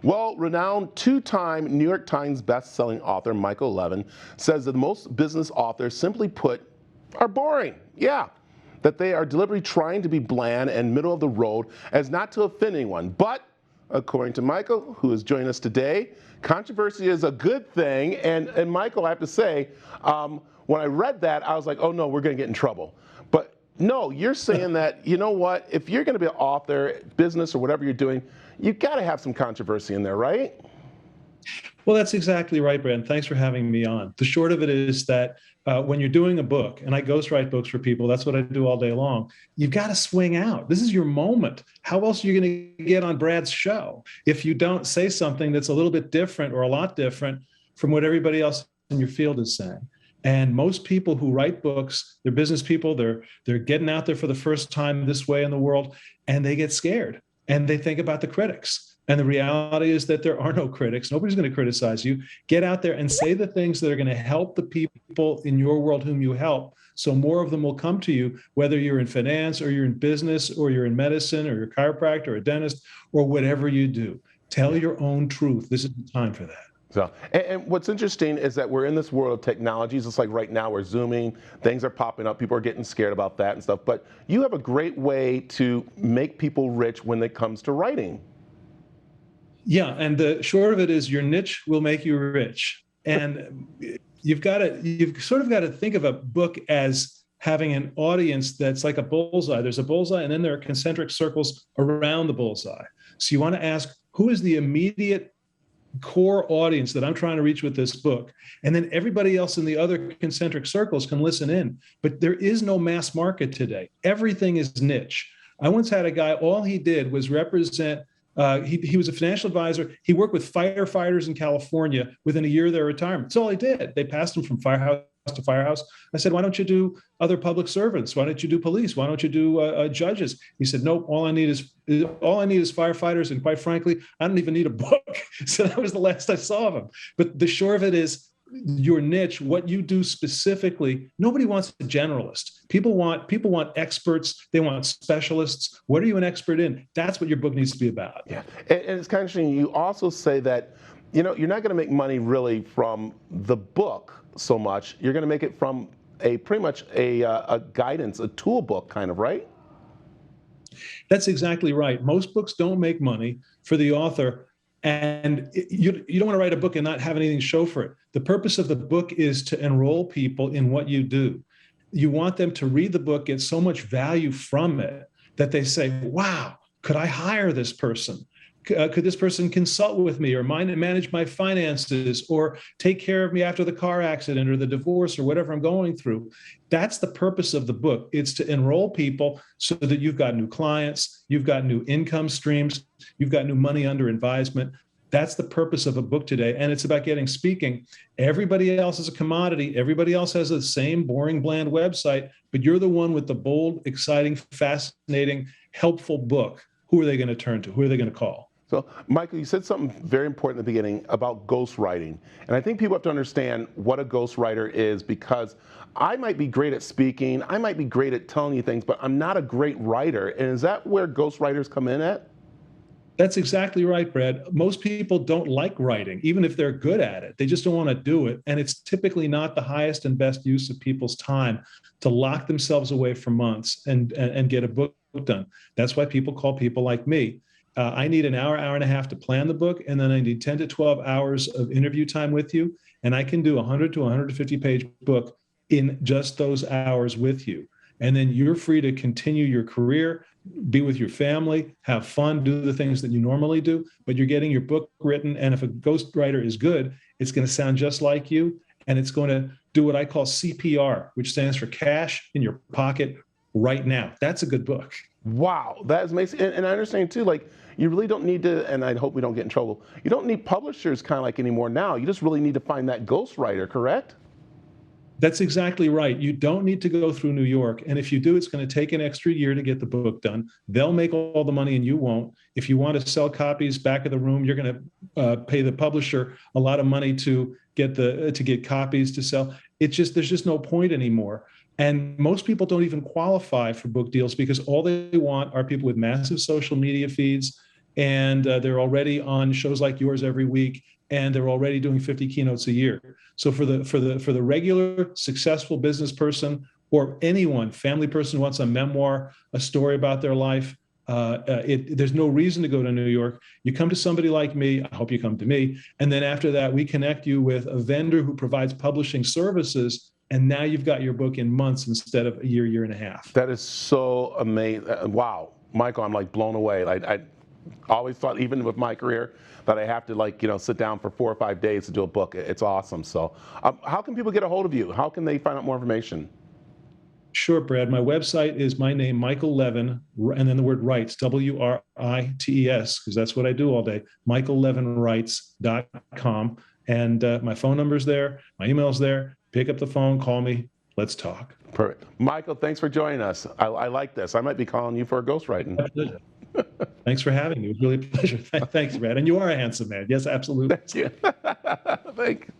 Well, renowned two-time New York Times best-selling author Michael Levin says that most business authors, simply put, are boring. Yeah, that they are deliberately trying to be bland and middle of the road as not to offend anyone. But according to Michael, who is joining us today, controversy is a good thing. And Michael, I have to say, when I read that, I was like, oh no, we're going to get in trouble. But no, you're saying that, you know what, if you're going to be an author, business, or whatever you're doing, you got to have some controversy in there, right? Well, that's exactly right, Brad. Thanks for having me on. The short of it is that when you're doing a book, and I ghostwrite books for people, that's what I do all day long, you've got to swing out. This is your moment. How else are you going to get on Brad's show if you don't say something that's a little bit different or a lot different from what everybody else in your field is saying? And most people who write books, they're business people, they're getting out there for the first time this way in the world, and they get scared and they think about the critics. And the reality is that there are no critics. Nobody's going to criticize you. Get out there and say the things that are going to help the people in your world whom you help. So more of them will come to you, whether you're in finance or you're in business or you're in medicine or you're a chiropractor or a dentist or whatever you do. Tell your own truth. This is the time for that. So, and what's interesting is that we're in this world of technologies. It's like right now we're Zooming, things are popping up, people are getting scared about that and stuff. But you have a great way to make people rich when it comes to writing. Yeah, and the short of it is your niche will make you rich. And you've sort of got to think of a book as having an audience that's like a bullseye. There's a bullseye, and then there are concentric circles around the bullseye. So you want to ask, who is the immediate core audience that I'm trying to reach with this book? And then everybody else in the other concentric circles can listen in. But there is no mass market today. Everything is niche. I once had a guy, all he did was represent. He was a financial advisor. He worked with firefighters in California within a year of their retirement. That's all he did. They passed him from firehouse to firehouse. I said, why don't you do other public servants? Why don't you do police? Why don't you do judges? He said, nope, all I need is firefighters. And quite frankly, I don't even need a book. So that was the last I saw of him. But the short of it is, your niche, what you do specifically, nobody wants a generalist. People want experts. They want specialists. What are you an expert in? That's what your book needs to be about. Yeah, and it's kind of interesting. You also say that, you know, you're not going to make money really from the book so much. You're going to make it from pretty much a guidance, a tool book kind of, right? That's exactly right. Most books don't make money for the author. And you don't want to write a book and not have anything to show for it. The purpose of the book is to enroll people in what you do. You want them to read the book, get so much value from it that they say, wow, could I hire this person? Could this person consult with me or manage my finances or take care of me after the car accident or the divorce or whatever I'm going through? That's the purpose of the book. It's to enroll people so that you've got new clients, you've got new income streams, you've got new money under advisement. That's the purpose of a book today. And it's about getting speaking. Everybody else is a commodity. Everybody else has the same boring, bland website, but you're the one with the bold, exciting, fascinating, helpful book. Who are they going to turn to? Who are they going to call? So, Michael, you said something very important in the beginning about ghostwriting. And I think people have to understand what a ghostwriter is, because I might be great at speaking, I might be great at telling you things, but I'm not a great writer. And is that where ghostwriters come in at? That's exactly right, Brad. Most people don't like writing, even if they're good at it. They just don't want to do it. And it's typically not the highest and best use of people's time to lock themselves away for months and get a book done. That's why people call people like me. I need an hour and a half to plan the book, and then I need 10 to 12 hours of interview time with you. And I can do a 100 to 150 page book in just those hours with you. And then you're free to continue your career, be with your family, have fun, do the things that you normally do, but you're getting your book written. And if a ghostwriter is good, it's going to sound just like you. And it's going to do what I call CPR, which stands for cash in your pocket right now. That's a good book. Wow, that is amazing. And I understand too, like, you really don't need to, and I hope we don't get in trouble, you don't need publishers kind of like anymore now. You just really need to find that ghostwriter, correct? That's exactly right. You don't need to go through New York. And if you do, it's going to take an extra year to get the book done. They'll make all the money and you won't. If you want to sell copies back of the room, you're going to pay the publisher a lot of money to get copies to sell. There's just no point anymore. And most people don't even qualify for book deals because all they want are people with massive social media feeds and they're already on shows like yours every week, and they're already doing 50 keynotes a year. So for the regular successful business person, or anyone, family person who wants a memoir, a story about their life, there's no reason to go to New York. You come to somebody like me. I hope you come to me. And then after that, we connect you with a vendor who provides publishing services. And now you've got your book in months instead of a year, year and a half. That is so amazing. Wow. Michael, I'm like blown away. I always thought, even with my career, that I have to sit down for 4 or 5 days to do a book. It's awesome. So how can people get a hold of you? How can they find out more information? Sure, Brad. My website is my name, Michael Levin, and then the word Writes, WRITES, because that's what I do all day, michaellevinwrites.com. And my phone number's there, my email's there. Pick up the phone, call me, let's talk. Perfect. Michael, thanks for joining us. I like this. I might be calling you for a ghostwriting. Thanks for having me. It was really a pleasure. Thanks, Brad. And you are a handsome man. Yes, absolutely. Thank you. Thank you.